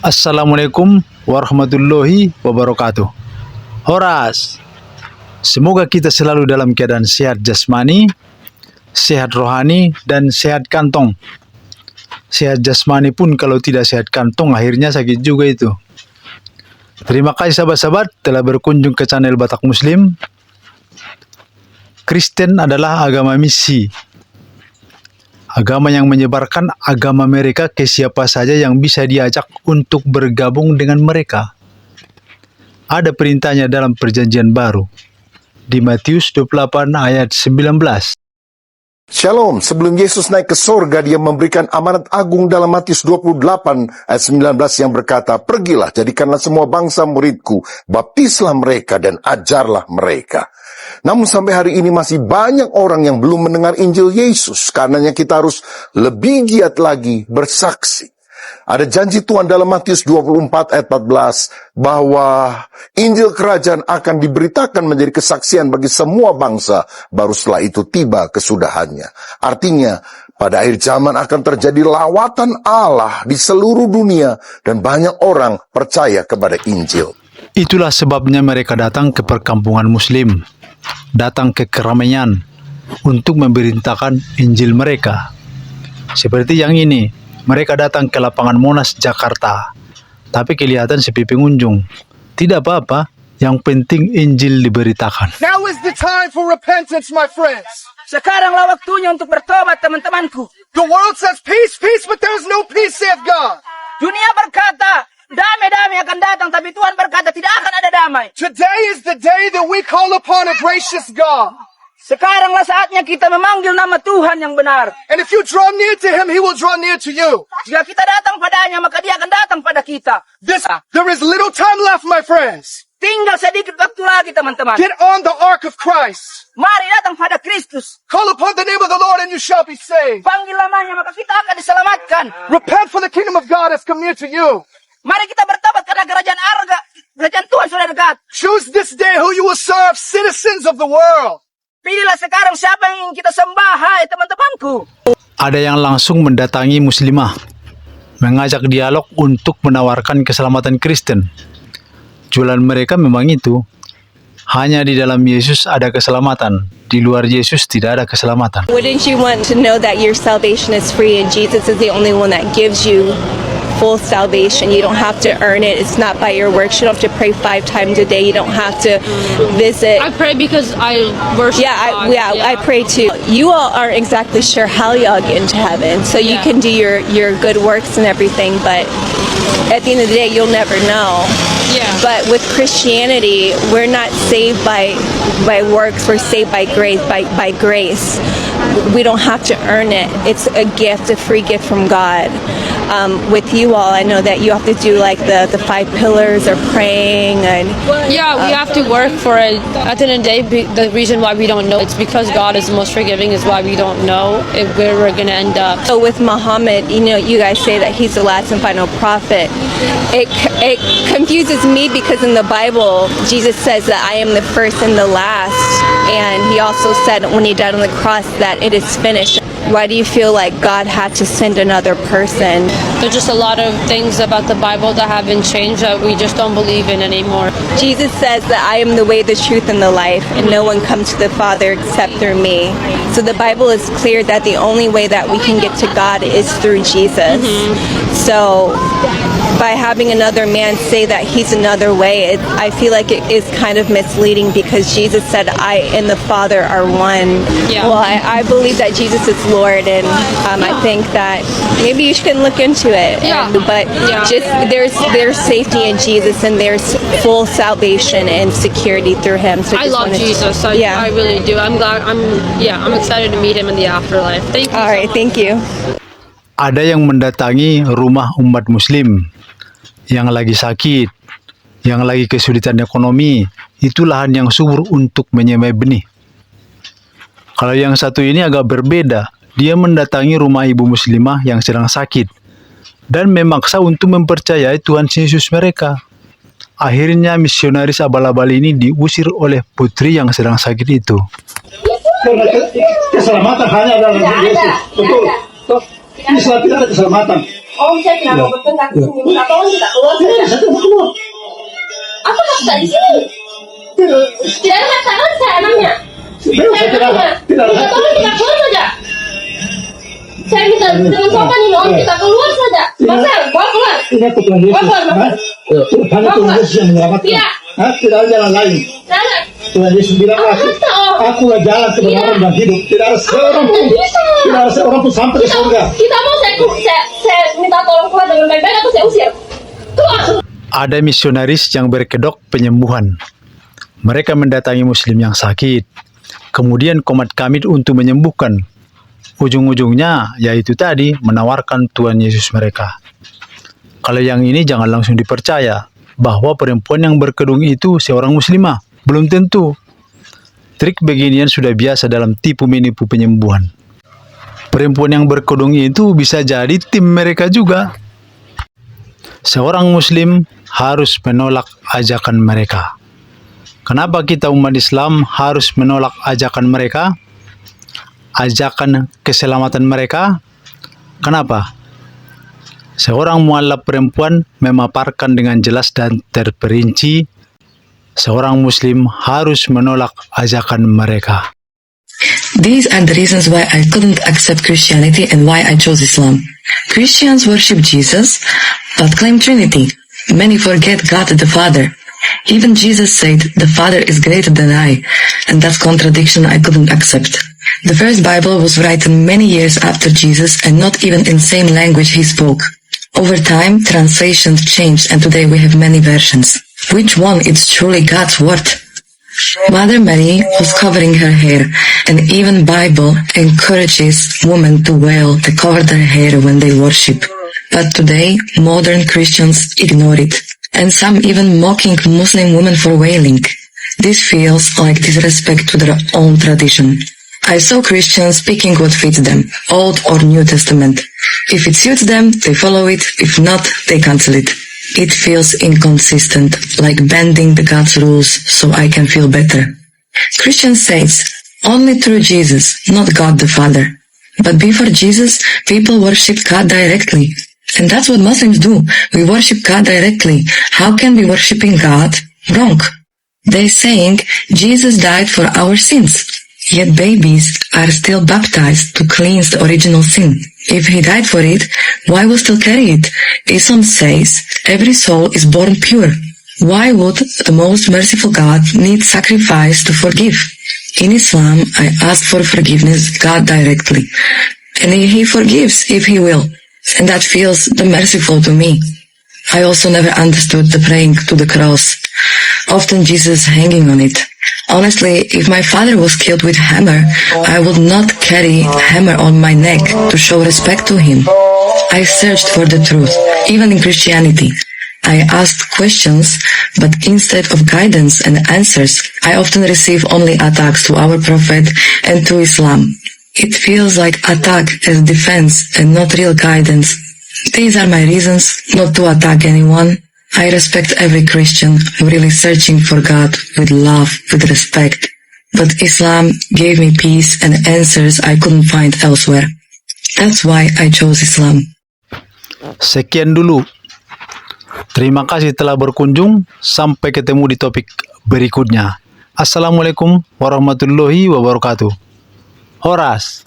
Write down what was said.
Assalamualaikum warahmatullahi wabarakatuh. Horas, semoga kita selalu dalam keadaan sehat jasmani, sehat rohani, dan sehat kantong. Sehat jasmani pun kalau tidak sehat kantong akhirnya sakit juga itu. Terima kasih sahabat-sahabat telah berkunjung ke channel Batak Muslim. Kristen adalah agama misi. Agama yang menyebarkan agama mereka ke siapa saja yang bisa diajak untuk bergabung dengan mereka. Ada perintahnya dalam perjanjian baru. Di Matius 28 ayat 19. Shalom, sebelum Yesus naik ke sorga, dia memberikan amanat agung dalam Matius 28 ayat 19 yang berkata, "Pergilah, jadikanlah semua bangsa muridku, baptislah mereka dan ajarlah mereka." Namun sampai hari ini masih banyak orang yang belum mendengar Injil Yesus, karenanya kita harus lebih giat lagi bersaksi. Ada janji Tuhan dalam Matius 24 ayat 14 bahwa Injil Kerajaan akan diberitakan menjadi kesaksian bagi semua bangsa, baru setelah itu tiba kesudahannya. Artinya, pada akhir zaman akan terjadi lawatan Allah di seluruh dunia dan banyak orang percaya kepada Injil. Itulah sebabnya mereka datang ke perkampungan Muslim, datang ke keramaian untuk memberitakan Injil mereka. Seperti yang ini, mereka datang ke lapangan Monas, Jakarta, tapi kelihatan sepi pengunjung. Tidak apa-apa, yang penting Injil diberitakan. Now is the time for repentance, my friends. Sekaranglah waktunya untuk bertobat, teman-temanku. The world says peace, peace, but there is no peace, saith God. Dunia berkata, damai-damai akan datang, tapi Tuhan berkata, tidak akan ada damai. Today is the day that we call upon a gracious God. Sekaranglah saatnya kita memanggil nama Tuhan yang benar. And if you draw near to Him, He will draw near to you. Jika kita datang padanya, maka dia akan datang pada kita. There is little time left, my friends. Tinggal sedikit waktu lagi, teman-teman. Get on the ark of Christ. Mari datang pada Kristus. Call upon the name of the Lord and you shall be saved. Panggil namanya, maka kita akan diselamatkan. Repent, for the kingdom of God has come near to you. Mari kita bertobat karena kerajaan Tuhan sudah dekat. Choose this day who you will serve, citizens of the world. Pilihlah sekarang siapa yang ingin kita sembah, hai teman-temanku. Ada yang langsung mendatangi muslimah, mengajak dialog untuk menawarkan keselamatan Kristen. Jualan mereka memang itu. Hanya di dalam Yesus ada keselamatan. Di luar Yesus tidak ada keselamatan. Wouldn't you want to know that your salvation is free and Jesus is the only one that gives you full salvation? You don't have to earn it. It's not by your works. You don't have to pray 5 times a day. You don't have to visit. I pray because I worship God. I pray too. You all aren't exactly sure how y'all get into heaven, so you can do your good works and everything, but at the end of the day, you'll never know. Yeah. But with Christianity, we're not saved by works. We're saved by grace. By grace, we don't have to earn it. It's a gift, a free gift from God. With you all, I know that you have to do like the 5 pillars or praying and Yeah, we have to work for it. At the end of the day, the reason why we don't know, it's because God is the most forgiving, is why we don't know where we're going to end up. So with Muhammad, you guys say that he's the last and final prophet. It confuses me because in the Bible, Jesus says that I am the first and the last. And he also said when he died on the cross that it is finished. Why do you feel like God had to send another person? There's just a lot of things about the Bible that haven't changed that we just don't believe in anymore. Jesus says that I am the way, the truth, and the life, and no one comes to the Father except through me. So the Bible is clear that the only way that we can get to God is through Jesus. So by having another man say that he's another way, I feel like it is kind of misleading because Jesus said I and the Father are one. Yeah. Well, I believe that Jesus is Lord, and I think that maybe you should look into it. Yeah. But just there's safety in Jesus, and there's full salvation and security through Him. So I love Jesus. I really do. I'm glad. I'm excited to meet Him in the afterlife. Thank you. All right, thank you. Ada yang mendatangi rumah umat muslim yang lagi sakit, yang lagi kesulitan ekonomi. Itu lahan yang subur untuk menyemai benih. Kalau yang satu ini agak berbeda. Dia mendatangi rumah ibu muslimah yang sedang sakit dan memaksa untuk mempercayai Tuhan Yesus mereka. Akhirnya misionaris abal-abal ini diusir oleh putri yang sedang sakit itu. Keselamatan hanya dalam Yesus. Betul. Tidak ada keselamatan. Om saya kenapa bertengkar di sini? Minta tolong kita keluar saja. Apa maksudnya di sini? Tidak ada masalah saya anaknya. Saya anaknya. Minta tolong kita keluar saja. Saya minta dengan sopan ini om kita keluar saja. Marcel, bawa keluar. Ini Tuhan Yesus. Bawa keluar. Hanya Tuhan Yesus yang menyelamatkan. Tidak. Tidak ada jalan lain. Sana. Tuhan Yesus bilang, aku lah jalan kebenaran dan hidup. Tidak ada seorang pun, tidak ada seorang pun sampai ke surga. Kita mau saya minta tolong keluar dengan baik-baik atau saya usir. Keluar. Ada misionaris yang berkedok penyembuhan. Mereka mendatangi muslim yang sakit. Kemudian komat kamit untuk menyembuhkan. Ujung-ujungnya yaitu tadi menawarkan Tuhan Yesus mereka. Kalau yang ini jangan langsung dipercaya bahwa perempuan yang berkedung itu seorang muslimah. Belum tentu. Trik beginian sudah biasa dalam tipu menipu penyembuhan. Perempuan yang berkedung itu bisa jadi tim mereka juga. Seorang muslim harus menolak ajakan mereka. Kenapa kita umat Islam harus menolak ajakan mereka? Ajakan keselamatan mereka? Kenapa? Seorang mualaf perempuan memaparkan dengan jelas dan terperinci, seorang muslim harus menolak ajakan mereka. These are the reasons why I couldn't accept Christianity and why I chose Islam. Christians worship Jesus, but claim Trinity. Many forget God the Father. Even Jesus said, the Father is greater than I, and that contradiction I couldn't accept. The first Bible was written many years after Jesus and not even in the same language he spoke. Over time, translations changed and today we have many versions. Which one is truly God's word? Mother Mary was covering her hair, and even Bible encourages women to wail to cover their hair when they worship. But today, modern Christians ignore it, and some even mocking Muslim women for wailing. This feels like disrespect to their own tradition. I saw Christians speaking what fits them, Old or New Testament. If it suits them, they follow it. If not, they cancel it. It feels inconsistent, like bending the God's rules so I can feel better. Christian says, only through Jesus, not God the Father. But before Jesus, people worship God directly. And that's what Muslims do. We worship God directly. How can we worshiping God wrong? They're saying Jesus died for our sins. Yet babies are still baptized to cleanse the original sin. If he died for it, why we still carry it? Islam says every soul is born pure. Why would the most merciful God need sacrifice to forgive? In Islam, I ask for forgiveness God directly. And he forgives if he will. And that feels the merciful to me. I also never understood the praying to the cross. Often Jesus hanging on it. Honestly, if my father was killed with hammer, I would not carry hammer on my neck to show respect to him. I searched for the truth, even in Christianity. I asked questions, but instead of guidance and answers, I often receive only attacks to our Prophet and to Islam. It feels like attack as defense and not real guidance. These are my reasons not to attack anyone. I respect every Christian who really searching for God with love, with respect. But Islam gave me peace and answers I couldn't find elsewhere. That's why I chose Islam. Sekian dulu. Terima kasih telah berkunjung. Sampai ketemu di topik berikutnya. Assalamualaikum warahmatullahi wabarakatuh. Horas.